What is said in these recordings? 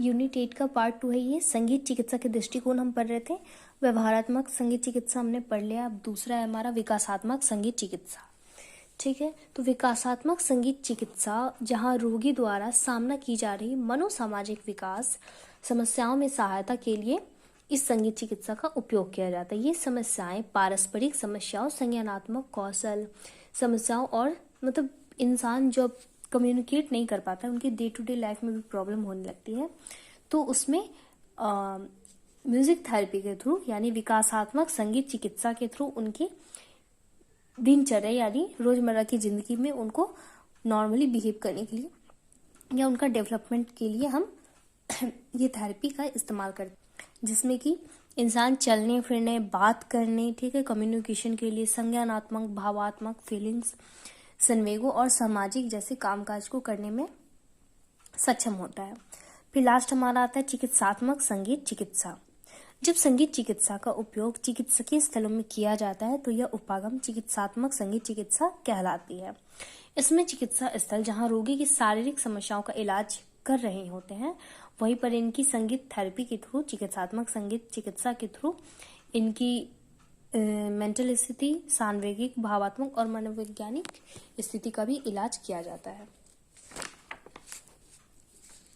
Unit 8 का part 2 है ये। संगीत चिकित्सा के दृष्टिकोण हम पढ़ रहे थे। व्यवहारात्मक संगीत चिकित्सा हमने पढ़ लिया। अब दूसरा है हमारा विकासात्मक संगीत चिकित्सा। ठीक है, तो विकासात्मक संगीत चिकित्सा जहां रोगी द्वारा सामना की जा रही मनोसामाजिक विकास समस्याओं में सहायता के लिए इस संगीत चिकित्सा का उपयोग किया जाता है। ये समस्याएं पारस्परिक समस्याओं, संज्ञानात्मक कौशल समस्याओं और मतलब इंसान जब कम्युनिकेट नहीं कर पाता है, उनकी डे टू डे लाइफ में भी प्रॉब्लम होने लगती है, तो उसमें म्यूजिक थेरेपी के थ्रू यानी विकासात्मक संगीत चिकित्सा के थ्रू उनकी दिनचर्या यानी रोजमर्रा की जिंदगी में उनको नॉर्मली बिहेव करने के लिए या उनका डेवलपमेंट के लिए हम ये थेरेपी का इस्तेमाल करते हैं, जिसमें कि इंसान चलने फिरने, बात करने, ठीक है, कम्युनिकेशन के लिए संज्ञानात्मक, भावात्मक, फीलिंग्स, संवेगों और सामाजिक जैसे कामकाज को करने में सक्षम होता है। फिर लास्ट हमारा आता है चिकित्सात्मक संगीत चिकित्सा। जब संगीत चिकित्सा का उपयोग चिकित्सकीय स्थलों में किया जाता है तो यह उपागम चिकित्सात्मक संगीत चिकित्सा कहलाती है। इसमें चिकित्सा स्थल जहां रोगी की शारीरिक समस्याओं का इलाज कर रहे होते हैं, वहीं पर इनकी संगीत थेरेपी के थ्रू, चिकित्सात्मक संगीत चिकित्सा के थ्रू इनकी मेंटल स्थिति, सांवेगिक, भावात्मक और मनोवैज्ञानिक स्थिति का भी इलाज किया जाता है।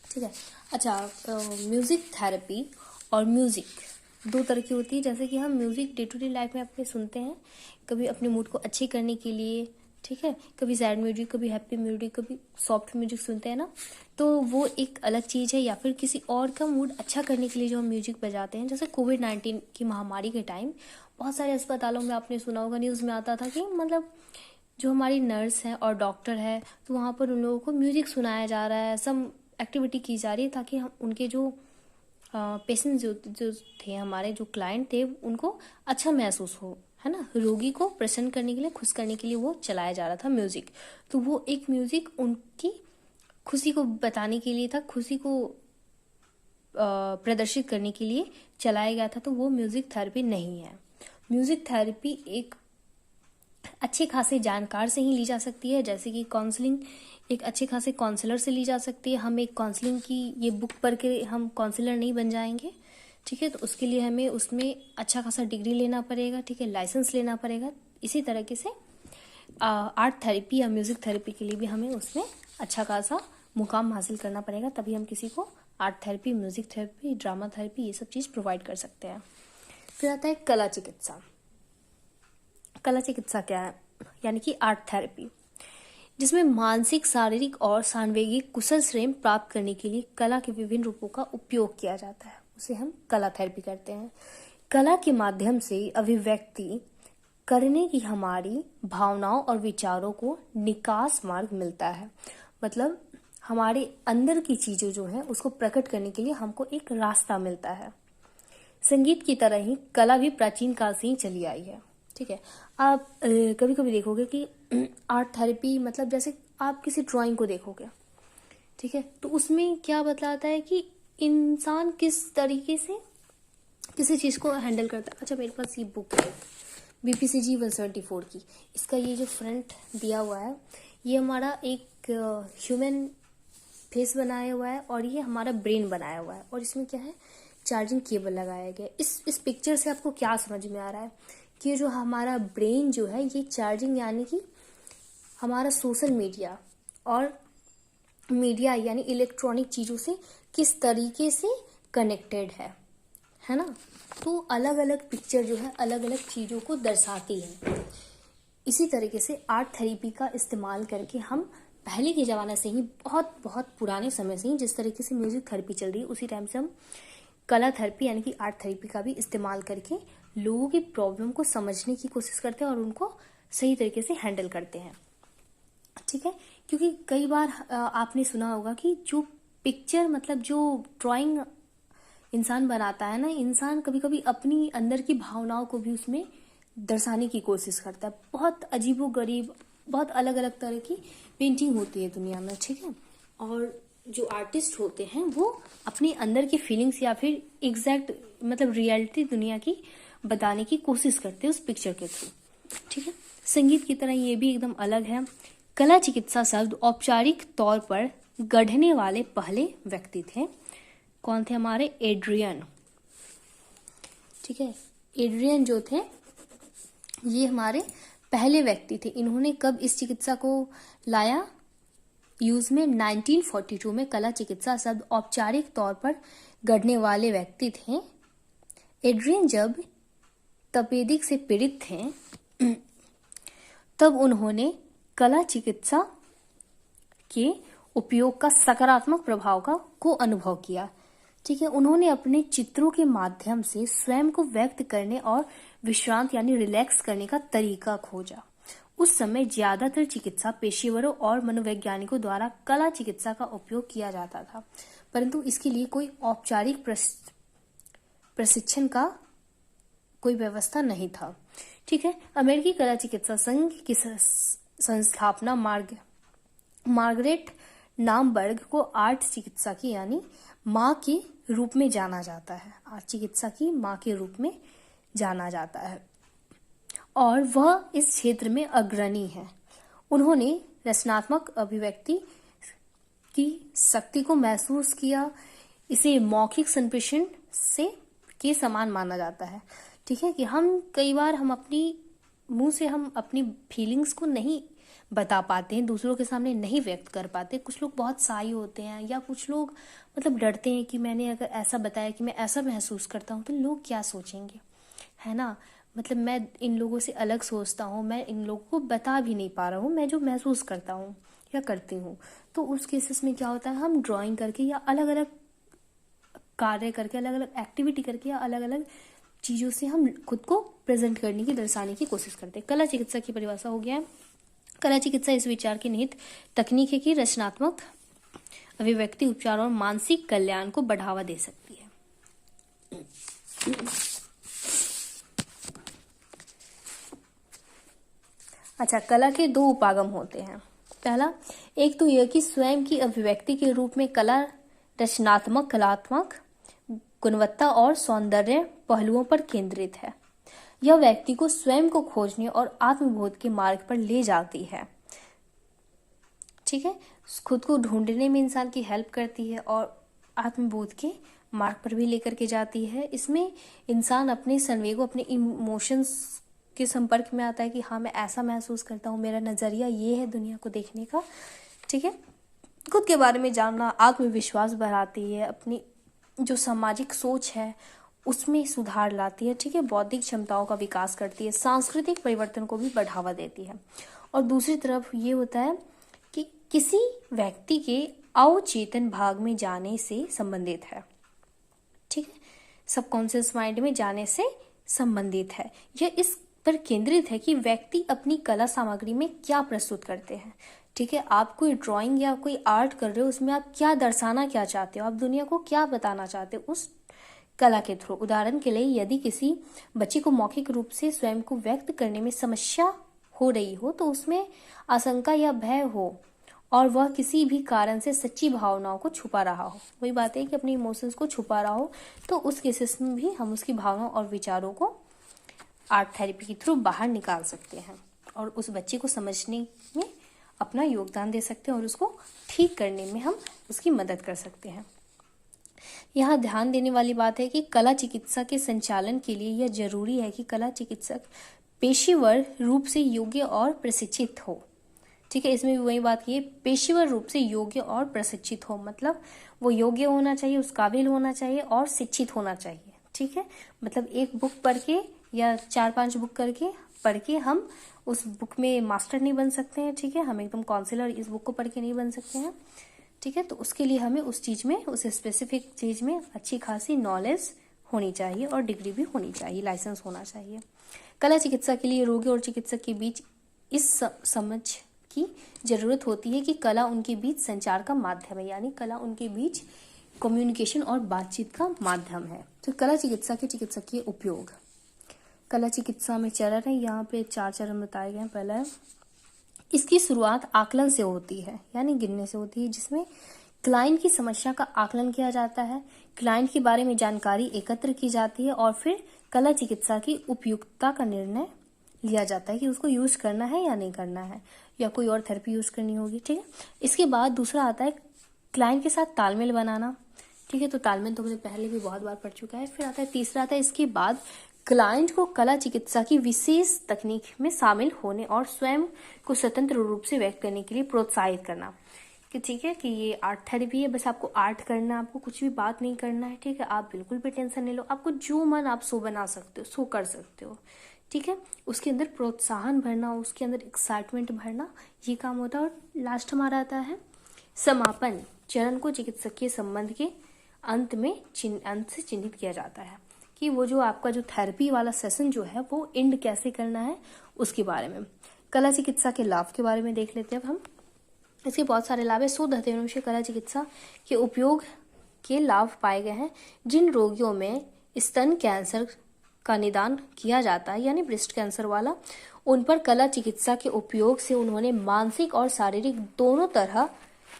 ठीक है। अच्छा, म्यूजिक थेरेपी और म्यूजिक दो तरह की होती है। जैसे कि हम music day to day life में अपने सुनते हैं, कभी अपने मूड को अच्छे करने के लिए, ठीक है, कभी सैड म्यूजिक, कभी हैप्पी म्यूजिक, कभी सॉफ्ट म्यूजिक सुनते हैं ना, तो वो एक अलग चीज़ है। या फिर किसी और का मूड अच्छा करने के लिए जो हम म्यूजिक बजाते हैं, जैसे कोविड-19 की महामारी के टाइम बहुत सारे अस्पतालों में आपने सुना होगा, न्यूज़ में आता था कि मतलब जो हमारी नर्स है और डॉक्टर है, तो वहाँ पर उन लोगों को म्यूजिक सुनाया जा रहा है, सब एक्टिविटी की जा रही है ताकि हम उनके जो पेशेंट जो थे, हमारे जो क्लाइंट थे, उनको अच्छा महसूस हो, है ना। रोगी को प्रसन्न करने के लिए, खुश करने के लिए वो चलाया जा रहा था म्यूजिक। तो वो एक म्यूजिक उनकी खुशी को बताने के लिए था, खुशी को प्रदर्शित करने के लिए चलाया गया था। तो वो म्यूजिक थेरेपी नहीं है। म्यूजिक थेरेपी एक अच्छे खासे जानकार से ही ली जा सकती है, जैसे कि काउंसलिंग एक अच्छे खासे काउंसलर से ली जा सकती है। हम एक काउंसलिंग की ये बुक पढ़ के हम काउंसलर नहीं बन जाएंगे, ठीक है, तो उसके लिए हमें उसमें अच्छा खासा डिग्री लेना पड़ेगा, ठीक है, लाइसेंस लेना पड़ेगा। इसी तरीके से आर्ट थेरेपी या म्यूजिक थेरेपी के लिए भी हमें उसमें अच्छा खासा मुकाम हासिल करना पड़ेगा, तभी हम किसी को art therapy, music therapy, drama therapy ये सब चीज़ प्रोवाइड कर सकते हैं। फिर आता है कला चिकित्सा। कला चिकित्सा क्या है? यानी कि आर्ट थेरेपी, जिसमें मानसिक, शारीरिक और सांवेगिक कुशल श्रेय प्राप्त करने के लिए कला के विभिन्न रूपों का उपयोग किया जाता है, उसे हम कला थेरेपी करते हैं। कला के माध्यम से अभिव्यक्ति करने की हमारी भावनाओं और विचारों को निकास मार्ग मिलता है। मतलब हमारे अंदर की चीजें जो है उसको प्रकट करने के लिए हमको एक रास्ता मिलता है। संगीत की तरह ही कला भी प्राचीन काल से ही चली आई है, ठीक है। आप कभी कभी देखोगे कि आर्ट थेरेपी मतलब जैसे आप किसी ड्राइंग को देखोगे, ठीक है, तो उसमें क्या बतलाता है कि इंसान किस तरीके से किसी चीज़ को हैंडल करता है। अच्छा, मेरे पास ये बुक है BPCG 174 की। इसका ये जो फ्रंट दिया हुआ है, ये हमारा एक ह्यूमन फेस बनाया हुआ है और ये हमारा ब्रेन बनाया हुआ है, और इसमें क्या है, चार्जिंग केबल लगाया गया है। इस पिक्चर से आपको क्या समझ में आ रहा है कि जो हमारा ब्रेन जो है ये चार्जिंग यानी कि हमारा सोशल मीडिया और मीडिया यानी इलेक्ट्रॉनिक चीज़ों से किस तरीके से कनेक्टेड है ना। तो अलग अलग पिक्चर जो है अलग अलग चीज़ों को दर्शाती है। इसी तरीके से आर्ट थेरेपी का इस्तेमाल करके हम पहले के ज़माने से ही बहुत बहुत पुराने समय से ही जिस तरीके से म्यूजिक थेरेपी चल रही है, उसी टाइम से हम कला थेरेपी यानी कि आर्ट थेरेपी का भी इस्तेमाल करके लोगों की प्रॉब्लम को समझने की कोशिश करते हैं और उनको सही तरीके से हैंडल करते हैं, ठीक है। क्योंकि कई बार आपने सुना होगा कि जो पिक्चर मतलब जो ड्राइंग इंसान बनाता है ना, इंसान कभी कभी अपनी अंदर की भावनाओं को भी उसमें दर्शाने की कोशिश करता है। बहुत अजीबोगरीब, बहुत अलग अलग तरह की पेंटिंग होती है दुनिया में, ठीक है। और जो आर्टिस्ट होते हैं वो अपने अंदर की फीलिंग्स या फिर एग्जैक्ट मतलब रियलिटी दुनिया की बताने की कोशिश करते हैं उस पिक्चर के थ्रू, ठीक है। संगीत की तरह ये भी एकदम अलग है। कला चिकित्सा शब्द औपचारिक तौर पर गढ़ने वाले पहले व्यक्ति थे। कौन थे हमारे? एड्रियन। ठीक है, एड्रियन जो थे ये हमारे पहले व्यक्ति थे। इन्होंने कब इस चिकित्सा को लाया यूज में? 1942 में। कला चिकित्सा शब्द औपचारिक तौर पर गढ़ने वाले व्यक्ति थे। एड्रियन जब तपेदिक से पीड़ित थे तब उन्होंने कला चिकित्सा के उपयोग का सकारात्मक प्रभाव को अनुभव किया। ठीक है, उन्होंने अपने चित्रों के माध्यम से स्वयं को व्यक्त करने और विश्रांत यानी रिलैक्स करने का तरीका खोजा। उस समय ज्यादातर चिकित्सा पेशेवरों और मनोवैज्ञानिकों द्वारा कला चिकित्सा का उपयोग किया जाता था, परंतु इसके लिए कोई औपचारिक प्रशिक्षण का कोई व्यवस्था नहीं था। ठीक है, अमेरिकी कला चिकित्सा संघ की संस्थापना मार्गरेट नामबर्ग को आर्ट चिकित्सा की यानी माँ के रूप में जाना जाता है। आर्ट चिकित्सा की माँ के रूप में जाना जाता है और वह इस क्षेत्र में अग्रणी है। उन्होंने रचनात्मक अभिव्यक्ति की शक्ति को महसूस किया। इसे मौखिक संप्रेषण से के समान माना जाता है। ठीक है, कि हम कई बार हम अपनी मुंह से हम अपनी फीलिंग्स को नहीं बता पाते हैं, दूसरों के सामने नहीं व्यक्त कर पाते। कुछ लोग बहुत शाय होते हैं या कुछ लोग मतलब डरते हैं कि मैंने अगर ऐसा बताया कि मैं ऐसा महसूस करता हूँ तो लोग क्या सोचेंगे, है ना। मतलब मैं इन लोगों से अलग सोचता हूँ, मैं इन लोगों को बता भी नहीं पा रहा हूँ मैं जो महसूस करता हूँ या करती हूँ। तो उस केसेस में क्या होता है, हम ड्राइंग करके या अलग अलग कार्य करके, अलग अलग एक्टिविटी करके या अलग अलग चीज़ों से हम खुद को प्रेजेंट करने की, दर्शाने की कोशिश करते हैं। कला चिकित्सा की परिभाषा हो गया है। कला चिकित्सा इस विचार की निहित तकनीक है कि रचनात्मक अभिव्यक्ति, उपचार और मानसिक कल्याण को बढ़ावा दे सकती है। अच्छा, कला के दो उपागम होते हैं। पहला, एक तो यह कि स्वयं की अभिव्यक्ति के रूप में कला रचनात्मक, कलात्मक गुणवत्ता और सौंदर्य पहलुओं पर केंद्रित है। यह व्यक्ति को स्वयं को खोजने और आत्मबोध के मार्ग पर ले जाती है। ठीक है, खुद को ढूंढने में इंसान की हेल्प करती है और आत्मबोध के मार्ग पर भी लेकर के जाती है। इसमें इंसान अपने संवेगों, अपने इमोशंस के संपर्क में आता है कि हाँ मैं ऐसा महसूस करता हूँ, मेरा नजरिया ये है दुनिया को देखने का। ठीक है, खुद के बारे में जानना आत्मविश्वास बढ़ाती है, अपनी जो सामाजिक सोच है उसमें सुधार लाती है। ठीक है, बौद्धिक क्षमताओं का विकास करती है, सांस्कृतिक परिवर्तन को भी बढ़ावा देती है। और दूसरी तरफ ये होता है कि किसी व्यक्ति के अवचेतन भाग में जाने से संबंधित है। ठीक है, सबकॉन्शियस माइंड में जाने से संबंधित है। यह इस पर केंद्रित है कि व्यक्ति अपनी कला सामग्री में क्या प्रस्तुत करते हैं। ठीक है, आप कोई ड्राइंग या कोई आर्ट कर रहे हो, उसमें आप क्या दर्शाना क्या चाहते हो, आप दुनिया को क्या बताना चाहते हो उस कला के थ्रू। उदाहरण के लिए, यदि किसी बच्चे को मौखिक रूप से स्वयं को व्यक्त करने में समस्या हो रही हो तो उसमें आशंका या भय हो और वह किसी भी कारण से सच्ची भावनाओं को छुपा रहा हो, वही बात है कि अपने इमोशंस को छुपा रहा हो, तो उस केसेस में भी हम उसकी भावनाओं और विचारों को आर्ट थेरेपी के थ्रू बाहर निकाल सकते हैं और उस बच्चे को समझने में अपना योगदान दे सकते हैं और उसको ठीक करने में हम उसकी मदद कर सकते हैं। यहाँ ध्यान देने वाली बात है कि कला चिकित्सा के संचालन के लिए यह जरूरी है कि कला चिकित्सक पेशेवर रूप से योग्य और प्रशिक्षित हो। ठीक है, इसमें भी वही बात की है, पेशेवर रूप से योग्य और प्रशिक्षित हो, मतलब वो योग्य होना चाहिए, उस काबिल होना चाहिए और शिक्षित होना चाहिए। ठीक है, मतलब एक बुक पढ़ के या 4-5 बुक करके पढ़ के हम उस बुक में मास्टर नहीं बन सकते हैं। ठीक है, हम एकदम काउंसलर इस बुक को पढ़ के नहीं बन सकते हैं। ठीक है, तो उसके लिए हमें उस चीज़ में, उस स्पेसिफिक चीज़ में अच्छी खासी नॉलेज होनी चाहिए और डिग्री भी होनी चाहिए, लाइसेंस होना चाहिए। कला चिकित्सा के लिए रोगी और चिकित्सक के बीच इस समझ की जरूरत होती है कि कला उनके बीच संचार का माध्यम है, यानी कला उनके बीच कम्युनिकेशन और बातचीत का माध्यम है। तो कला चिकित्सा के चिकित्सकीय उपयोग, कला चिकित्सा में चरण है, यहाँ पे 4 चरण बताए गए हैं। पहला है, इसकी शुरुआत आकलन से होती है, यानी गिनने से होती है, जिसमें क्लाइंट की समस्या का आकलन किया जाता है, क्लाइंट के बारे में जानकारी एकत्र की जाती है और फिर कला चिकित्सा की उपयुक्तता का निर्णय लिया जाता है कि उसको यूज करना है या नहीं करना है, या कोई और थेरेपी यूज करनी होगी। ठीक है, इसके बाद दूसरा आता है क्लाइंट के साथ तालमेल बनाना। ठीक है, तो तालमेल तो हमने पहले भी बहुत बार पढ़ चुका है। फिर आता है तीसरा, आता है इसके बाद क्लाइंट को कला चिकित्सा की विशेष तकनीक में शामिल होने और स्वयं को स्वतंत्र रूप से व्यक्त करने के लिए प्रोत्साहित करना। कि ठीक है कि ये आर्ट थेरेपी है, बस आपको आर्ट करना है, आपको कुछ भी बात नहीं करना है। ठीक है, आप बिल्कुल भी टेंशन नहीं लो, आपको जो मन आप सो बना सकते हो, सो कर सकते हो। ठीक है, उसके अंदर प्रोत्साहन भरना, उसके अंदर एक्साइटमेंट भरना, ये काम होता है। और लास्ट हमारा आता है समापन चरण को चिकित्सकीय संबंध के अंत से चिन्हित किया जाता है कि वो जो आपका जो थेरेपी वाला सेशन जो है वो एंड कैसे करना है, उसके बारे में। कला चिकित्सा के लाभ के बारे में देख लेते हैं अब हम। इसके बहुत सारे लाभ है। शोध अध्ययनों से कला चिकित्सा के उपयोग के लाभ पाए गए हैं। जिन रोगियों में स्तन कैंसर का निदान किया जाता है, यानी ब्रेस्ट कैंसर वाला, उन पर कला चिकित्सा के उपयोग से उन्होंने मानसिक और शारीरिक दोनों तरह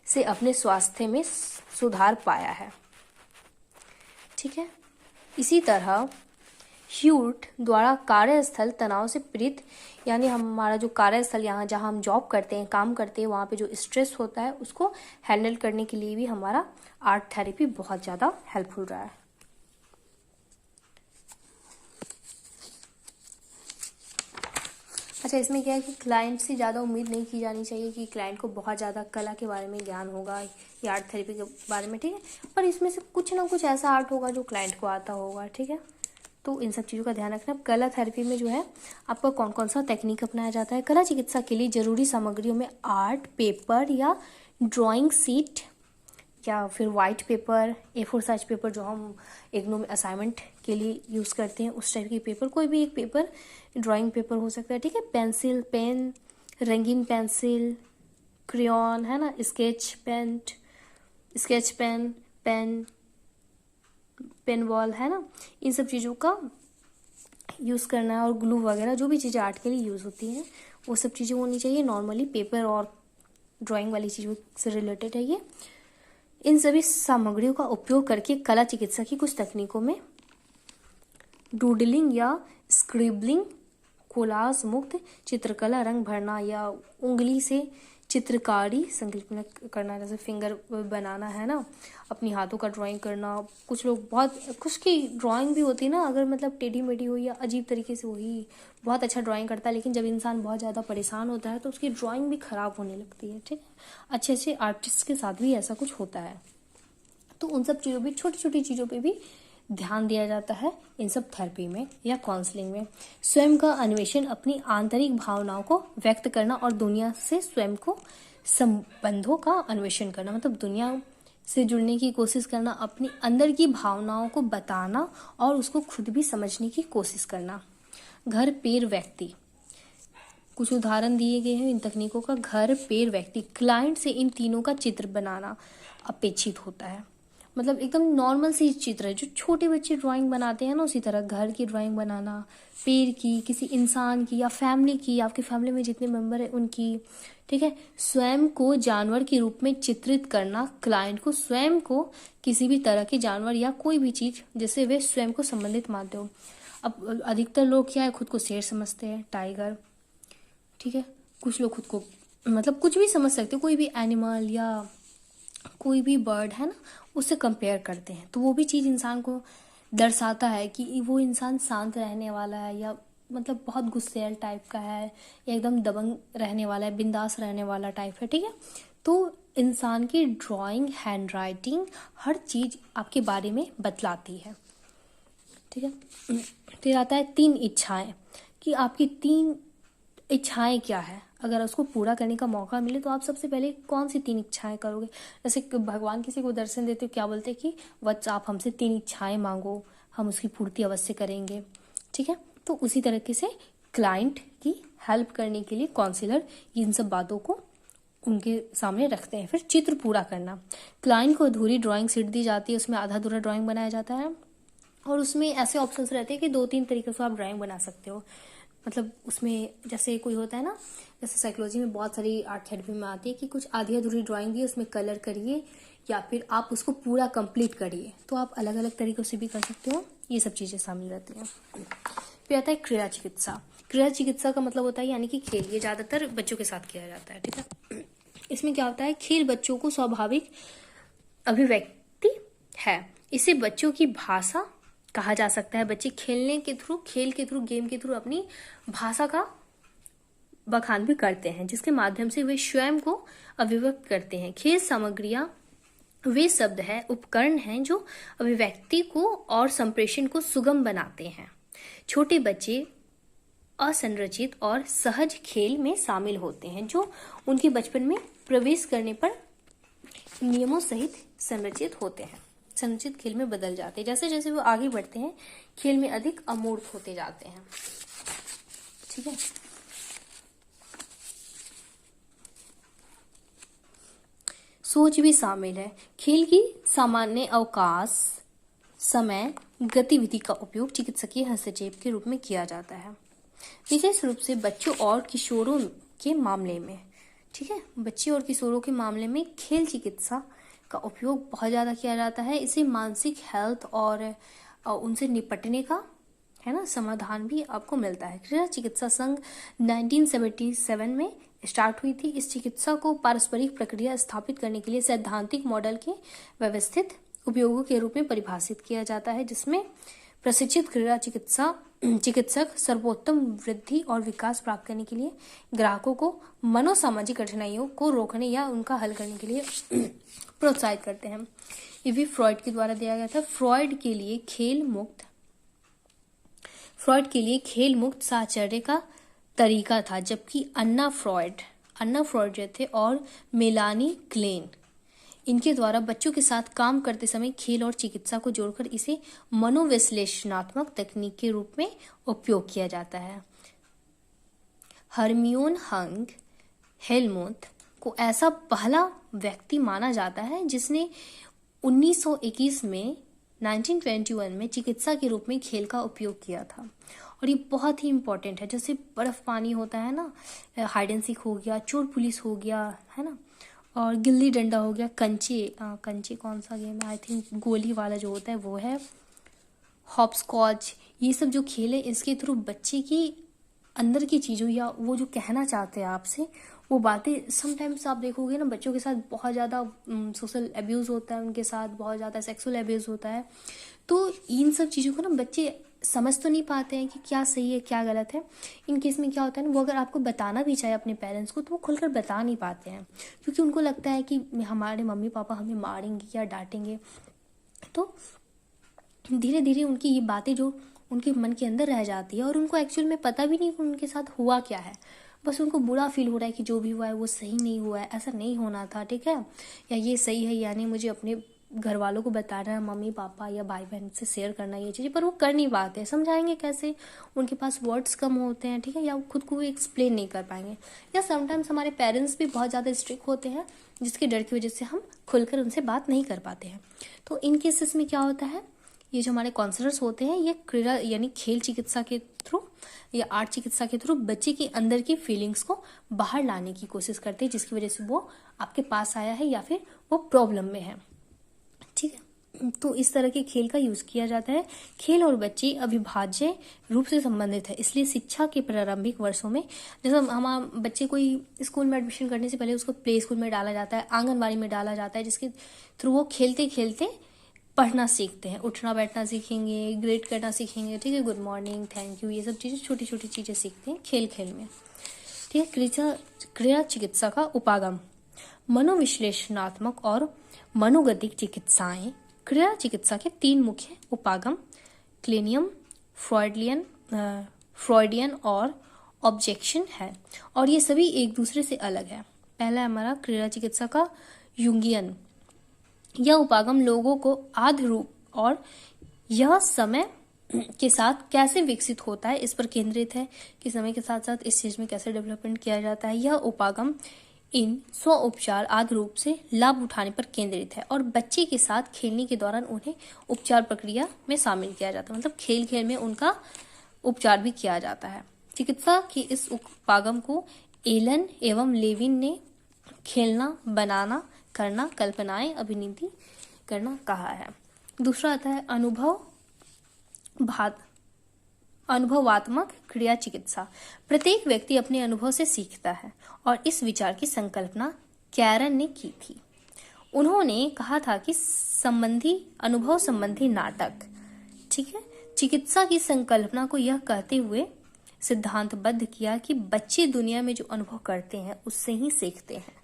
से अपने स्वास्थ्य में सुधार पाया है। ठीक है, इसी तरह ह्यूट द्वारा कार्यस्थल तनाव से पीड़ित, यानी हमारा जो कार्यस्थल, यहाँ जहाँ हम जॉब करते हैं, काम करते हैं, वहाँ पे जो स्ट्रेस होता है उसको हैंडल करने के लिए भी हमारा आर्ट थेरेपी बहुत ज़्यादा हेल्पफुल रहा है। अच्छा, इसमें क्या है कि क्लाइंट से ज़्यादा उम्मीद नहीं की जानी चाहिए कि क्लाइंट को बहुत ज़्यादा कला के बारे में ज्ञान होगा या आर्ट थेरेपी के बारे में। ठीक है, पर इसमें से कुछ ना कुछ ऐसा आर्ट होगा जो क्लाइंट को आता होगा। ठीक है, तो इन सब चीज़ों का ध्यान रखना। कला थेरेपी में जो है आपका कौन कौन सा टेक्निक अपनाया जाता है। कला चिकित्सा के लिए जरूरी सामग्रियों में आर्ट पेपर या ड्राइंग शीट या फिर white paper, A4 size paper जो हम इग्नू में असाइनमेंट के लिए यूज़ करते हैं, उस टाइप की पेपर, कोई भी एक पेपर ड्राइंग पेपर हो सकता है। ठीक है, पेंसिल, पेन, रंगीन पेंसिल, क्रेयॉन, है ना, स्केच पेन, पेन बॉल, है ना, इन सब चीज़ों का यूज़ करना है। और ग्लू वगैरह जो भी चीज़ें आर्ट के लिए यूज़ होती हैं वो सब चीज़ें होनी चाहिए। नॉर्मली पेपर और ड्राइंग वाली चीज़ों से रिलेटेड है ये। इन सभी सामग्रियों का उपयोग करके कला चिकित्सा की कुछ तकनीकों में डूडलिंग या स्क्रिबलिंग, कोलाज मुक्त चित्रकला, रंग भरना या उंगली से चित्रकारी संकल्पना करना, जैसे फिंगर बनाना, है ना, अपनी हाथों का ड्राइंग करना। कुछ लोग बहुत कुछ की ड्राइंग भी होती है ना, अगर मतलब टेढ़ी मेढ़ी हो या अजीब तरीके से, वही बहुत अच्छा ड्राइंग करता है, लेकिन जब इंसान बहुत ज़्यादा परेशान होता है तो उसकी ड्राइंग भी ख़राब होने लगती है। ठीक है, अच्छे अच्छे आर्टिस्ट के साथ भी ऐसा कुछ होता है। तो उन सब चीज़ों भी, छोटी छोटी चीज़ों पे भी ध्यान दिया जाता है इन सब थेरेपी में या काउंसलिंग में। स्वयं का अन्वेषण, अपनी आंतरिक भावनाओं को व्यक्त करना और दुनिया से स्वयं को संबंधों का अन्वेषण करना, मतलब दुनिया से जुड़ने की कोशिश करना, अपनी अंदर की भावनाओं को बताना और उसको खुद भी समझने की कोशिश करना। घर, पैर, व्यक्ति, कुछ उदाहरण दिए गए हैं इन तकनीकों का। घर, पैर, व्यक्ति, क्लाइंट से इन तीनों का चित्र बनाना अपेक्षित होता है। मतलब एकदम नॉर्मल सी चित्र है जो छोटे बच्चे ड्राइंग बनाते हैं ना, उसी तरह घर की ड्राइंग बनाना, पैर की, किसी इंसान की या फैमिली की, आपकी फैमिली में जितने मेंबर है उनकी। ठीक है, स्वयं को जानवर के रूप में चित्रित करना, क्लाइंट को स्वयं को किसी भी तरह के जानवर या कोई भी चीज़ जिससे वे स्वयं को संबंधित मानते हो। अब अधिकतर लोग क्या है, खुद को शेर समझते हैं, टाइगर। ठीक है, कुछ लोग खुद को मतलब कुछ भी समझ सकते हो, कोई भी एनिमल या कोई भी बर्ड, है ना, उससे कंपेयर करते हैं। तो वो भी चीज़ इंसान को दर्शाता है कि वो इंसान शांत रहने वाला है या मतलब बहुत गुस्सैल टाइप का है या एकदम दबंग रहने वाला है, बिंदास रहने वाला टाइप है। ठीक है, तो इंसान की ड्राइंग, हैंड राइटिंग, हर चीज़ आपके बारे में बतलाती है। ठीक है, फिर आता है 3 इच्छाएं, कि आपकी 3 इच्छाएं क्या है। अगर उसको पूरा करने का मौका मिले तो आप सबसे पहले कौन सी 3 इच्छाएं करोगे। जैसे भगवान किसी को दर्शन देते हो, क्या बोलते हैं कि वत्स, आप हमसे 3 इच्छाएं मांगो, हम उसकी पूर्ति अवश्य करेंगे। ठीक है, तो उसी तरीके से क्लाइंट की हेल्प करने के लिए काउंसलर इन सब बातों को उनके सामने रखते हैं। फिर चित्र पूरा करना, क्लाइंट को अधूरी ड्राइंग शीट दी जाती है, उसमें आधा अधूरा ड्राइंग बनाया जाता है और उसमें ऐसे ऑप्शंस रहते हैं कि 2-3 तरीके से आप ड्राइंग बना सकते हो। मतलब उसमें जैसे कोई होता है ना, जैसे साइकोलॉजी में बहुत सारी आर्ट थेरेपी में आती है कि कुछ आधी अधूरी ड्राइंग दी है, उसमें कलर करिए या फिर आप उसको पूरा कंप्लीट करिए। तो आप अलग अलग तरीकों से भी कर सकते हो, ये सब चीज़ें शामिल रहती हैं। फिर आता है क्रीड़ा चिकित्सा। क्रीड़ा चिकित्सा का मतलब होता है यानी कि खेल, ये ज़्यादातर बच्चों के साथ किया जाता है। ठीक है, इसमें क्या होता है, खेल बच्चों को स्वाभाविक अभिव्यक्ति है। इसे बच्चों की भाषा कहा जा सकता है। बच्चे खेलने के थ्रू, खेल के थ्रू, गेम के थ्रू अपनी भाषा का बखान भी करते हैं, जिसके माध्यम से वे स्वयं को अभिव्यक्त करते हैं। खेल सामग्रियां वे शब्द हैं, उपकरण हैं जो अभिव्यक्ति को और संप्रेषण को सुगम बनाते हैं। छोटे बच्चे असंरचित और सहज खेल में शामिल होते हैं, जो उनके बचपन में प्रवेश करने पर नियमों सहित संरचित होते हैं, संरचित खेल में बदल जाते हैं। जैसे जैसे वो आगे बढ़ते हैं, खेल में अधिक अमूर्त होते जाते हैं। ठीक है। सोच भी शामिल है। खेल की सामान्य अवकाश, समय, गतिविधि का उपयोग चिकित्सकीय हस्तक्षेप के रूप में किया जाता है, विशेष रूप से बच्चों और किशोरों के मामले में। ठीक है, बच्चे और किशोरों के मामले में खेल चिकित्सा का उपयोग बहुत ज़्यादा किया जाता है। इसे मानसिक हेल्थ और उनसे निपटने का, है ना, समाधान भी आपको मिलता है। क्रीड़ा चिकित्सा संघ 1977 में स्टार्ट हुई थी। इस चिकित्सा को पारस्परिक प्रक्रिया स्थापित करने के लिए सैद्धांतिक मॉडल के व्यवस्थित उपयोगों के रूप में परिभाषित किया जाता है, जिसमें प्रशिक्षित क्रीड़ा चिकित्सक सर्वोत्तम वृद्धि और विकास प्राप्त करने के लिए ग्राहकों को मनोसामाजिक कठिनाइयों को रोकने या उनका हल करने के लिए प्रोत्साहित करते हैं। ये भी फ्रॉइड के द्वारा दिया गया था। फ्रॉइड के लिए खेल मुक्त साहचर्य का तरीका था, जबकि अन्ना फ्रॉइड जो थे और मेलानी क्लेन, इनके द्वारा बच्चों के साथ काम करते समय खेल और चिकित्सा को जोड़कर इसे मनोविश्लेषणात्मक तकनीक के रूप में उपयोग किया जाता है। हरमियोन हंग हेलमुथ को ऐसा पहला व्यक्ति माना जाता है जिसने 1921 में चिकित्सा के रूप में खेल का उपयोग किया था। और ये बहुत ही इंपॉर्टेंट है। जैसे बर्फ पानी होता है ना, हाइड एंड सीक हो गया, चोर पुलिस हो गया, है ना, और गिल्ली डंडा हो गया, कंचे कौन सा गेम है, आई थिंक गोली वाला जो होता है वो है, हॉपस्कॉच, ये सब जो खेल है इसके थ्रू बच्चे की अंदर की चीज़ों या वो जो कहना चाहते हैं आपसे वो बातें, समटाइम्स आप देखोगे ना बच्चों के साथ बहुत ज़्यादा सोशल अब्यूज़ होता है, उनके साथ बहुत ज़्यादा सेक्सुअल अब्यूज़ होता है। तो इन सब चीज़ों को ना बच्चे समझ तो नहीं पाते हैं कि क्या सही है क्या गलत है। इन केस में क्या होता है ना, वो अगर आपको बताना भी चाहे अपने पेरेंट्स को तो वो खुलकर बता नहीं पाते हैं, क्योंकि उनको लगता है कि हमारे मम्मी पापा हमें मारेंगे या डांटेंगे। तो धीरे धीरे उनकी ये बातें जो उनके मन के अंदर रह जाती है और उनको एक्चुअल में पता भी नहीं कि उनके साथ हुआ क्या है, बस उनको बुरा फील हो रहा है कि जो भी हुआ है वो सही नहीं हुआ है, ऐसा नहीं होना था, ठीक है, या ये सही है, यानी मुझे अपने घर वालों को बताना है, मम्मी पापा या भाई बहन से शेयर करना ये चीज़ें, पर वो कर नहीं पाते, समझाएंगे कैसे, उनके पास वर्ड्स कम होते हैं, ठीक है, या वो खुद को एक्सप्लेन नहीं कर पाएंगे, या समटाइम्स हमारे पेरेंट्स भी बहुत ज़्यादा स्ट्रिक्ट होते हैं जिसके डर की वजह से हम खुलकर उनसे बात नहीं कर पाते हैं। तो इन केसेस में क्या होता है, ये जो हमारे काउंसलर्स होते हैं ये क्रीड़ा यानी खेल चिकित्सा के थ्रू या आर्ट चिकित्सा के थ्रू बच्चे के अंदर की फीलिंग्स को बाहर लाने की कोशिश करते हैं, जिसकी वजह से वो आपके पास आया है या फिर वो प्रॉब्लम में है, ठीक है। तो इस तरह के खेल का यूज किया जाता है। खेल और बच्चे अविभाज्य रूप से संबंधित है, इसलिए शिक्षा के प्रारंभिक वर्षों में, जैसे हम बच्चे कोई स्कूल में एडमिशन करने से पहले उसको प्ले स्कूल में डाला जाता है, आंगनबाड़ी में डाला जाता है, जिसके थ्रू वो खेलते खेलते पढ़ना सीखते हैं, उठना बैठना सीखेंगे, ग्रेड करना सीखेंगे, ठीक है, गुड मॉर्निंग, थैंक यू, ये सब चीज़ें छोटी छोटी चीज़ें सीखते हैं खेल खेल में, ठीक है। क्रिया चिकित्सा का उपागम, मनोविश्लेषणात्मक और मनोगतिक चिकित्साएं। क्रिया चिकित्सा के 3 मुख्य उपागम क्लिनियम, फ्रॉइडियन और ऑब्जेक्शन है, और ये सभी एक दूसरे से अलग है। पहला है हमारा क्रिया चिकित्सा का यूंगियन। यह उपागम लोगों को आदि रूप और यह समय के साथ कैसे विकसित होता है इस पर केंद्रित है कि समय के साथ साथ इस चीज में कैसे डेवलपमेंट किया जाता है। यह उपागम इन स्व उपचार आदि रूप से लाभ उठाने पर केंद्रित है और बच्चे के साथ खेलने के दौरान उन्हें उपचार प्रक्रिया में शामिल किया जाता है, मतलब खेल खेल में उनका उपचार भी किया जाता है। चिकित्सा के इस उपागम को एलन एवं लेविन ने खेलना, बनाना, करना, कल्पनाएं, अभिनीति करना कहा है। दूसरा आता है अनुभवात्मक क्रिया चिकित्सा। प्रत्येक व्यक्ति अपने अनुभव से सीखता है और इस विचार की संकल्पना कैरन ने की थी। उन्होंने कहा था कि अनुभव संबंधी नाटक, ठीक है, चिकित्सा की संकल्पना को यह कहते हुए सिद्धांतबद्ध किया कि बच्चे दुनिया में जो अनुभव करते हैं उससे ही सीखते हैं,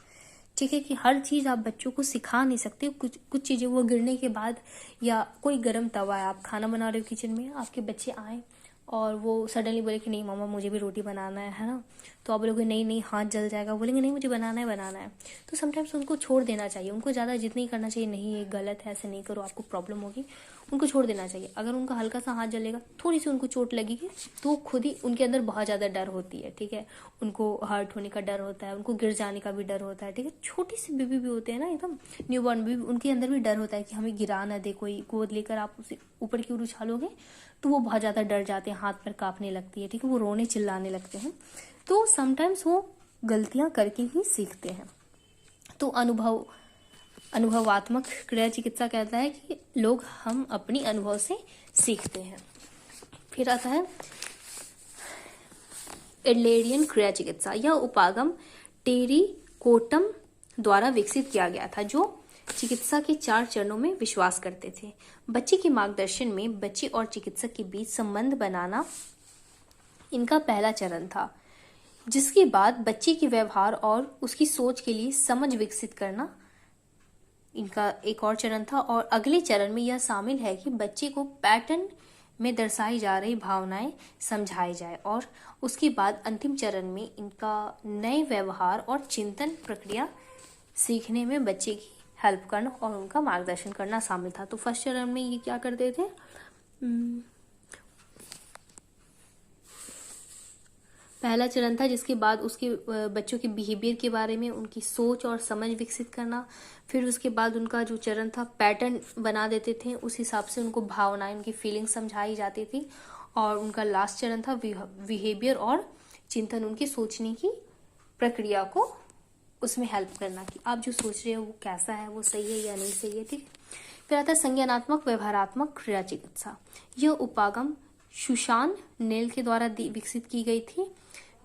ठीक है, कि हर चीज आप बच्चों को सिखा नहीं सकते। कुछ चीजें वो गिरने के बाद, या कोई गर्म तवा है, आप खाना बना रहे हो किचन में, आपके बच्चे आए और वो सडनली बोले कि नहीं मामा मुझे भी रोटी बनाना है ना, तो आप बोलोगे नहीं नहीं हाथ जल जाएगा, बोलेंगे नहीं मुझे बनाना है। तो समटाइम्स उनको छोड़ देना चाहिए, उनको ज़्यादा जितना ही करना चाहिए, नहीं ये गलत है, ऐसे नहीं करो आपको प्रॉब्लम होगी, उनको छोड़ देना चाहिए। अगर उनका हल्का सा हाथ जलेगा, थोड़ी सी उनको चोट लगेगी, तो खुद ही उनके अंदर बहुत ज़्यादा डर होती है, ठीक है, उनको हर्ट होने का डर होता है, उनको गिर जाने का भी डर होता है, ठीक है। छोटी सी बेबी भी होते हैं ना, एकदम न्यूबॉर्न बेबी, उनके अंदर भी डर होता है कि हमें गिरा ना दे कोई, गोद लेकर आप उसे ऊपर की ओर उछालोगे तो वो बहुत ज़्यादा डर जाते हैं, हाथ पर कांपने लगती है, ठीक है, वो रोने चिल्लाने लगते हैं। तो समटाइम्स वो गलतियां करके ही सीखते हैं। तो अनुभवात्मक क्रिया चिकित्सा कहता है कि लोग हम अपनी अनुभव से सीखते हैं। फिर आता है एडलेरियन क्रिया चिकित्सा। यह उपागम टेरी कोटम द्वारा विकसित किया गया था, जो चिकित्सा के 4 चरणों में विश्वास करते थे। बच्चे के मार्गदर्शन में बच्चे और चिकित्सक के बीच संबंध बनाना इनका पहला चरण था, जिसके बाद बच्चे के व्यवहार और उसकी सोच के लिए समझ विकसित करना इनका एक और चरण था। और अगले चरण में यह शामिल है कि बच्चे को पैटर्न में दर्शाई जा रही भावनाएं समझाई जाए, और उसके बाद अंतिम चरण में इनका नए व्यवहार और चिंतन प्रक्रिया सीखने में बच्चे की हेल्प करना और उनका मार्गदर्शन करना शामिल था। तो फर्स्ट चरण में ये क्या करते थे, पहला चरण था, जिसके बाद उसके बच्चों के बिहेवियर के बारे में उनकी सोच और समझ विकसित करना। फिर उसके बाद उनका जो चरण था, पैटर्न बना देते थे, उस हिसाब से उनको भावनाएं, उनकी फीलिंग्स समझाई जाती थी। और उनका लास्ट चरण था बिहेवियर और चिंतन, उनकी सोचने की प्रक्रिया को उसमें हेल्प करना कि आप जो सोच रहे हो वो कैसा है, वो सही है या नहीं सही है, ठीक। फिर आता है संज्ञानात्मक व्यवहारात्मक क्रिया चिकित्सा। यह उपागम सुशान नेल के द्वारा विकसित की गई थी।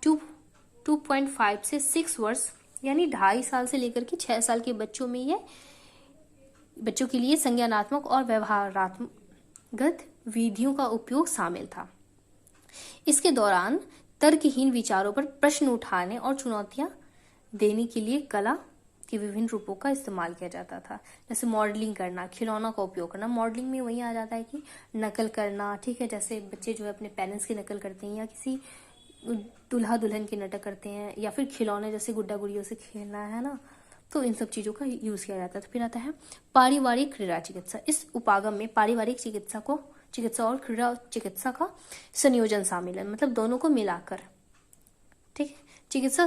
2.5 से 6 वर्ष यानी 2.5 साल से लेकर के 6 साल के बच्चों में यह बच्चों के लिए संज्ञानात्मक और व्यवहारात्मक विधियों का उपयोग शामिल था। इसके दौरान तर्कहीन विचारों पर प्रश्न उठाने और चुनौतियां देने के लिए कला के विभिन्न रूपों का इस्तेमाल किया जाता था, जैसे मॉडलिंग करना, खिलौनों का उपयोग करना। मॉडलिंग में वही आ जाता है कि नकल करना, ठीक है, जैसे बच्चे जो है अपने पेरेंट्स की नकल करते हैं, या किसी दूल्हा दुल्हन की नाटक करते हैं, या फिर खिलौने जैसे गुड्डा गुड़ियों से खेलना है ना, तो इन सब चीजों का यूज किया जाता है। फिर आता है पारिवारिक क्रिया चिकित्सा। इस उपागम में पारिवारिक चिकित्सा और क्रिया चिकित्सा का संयोजन शामिल है, मतलब दोनों को मिलाकर, ठीक है। चिकित्सा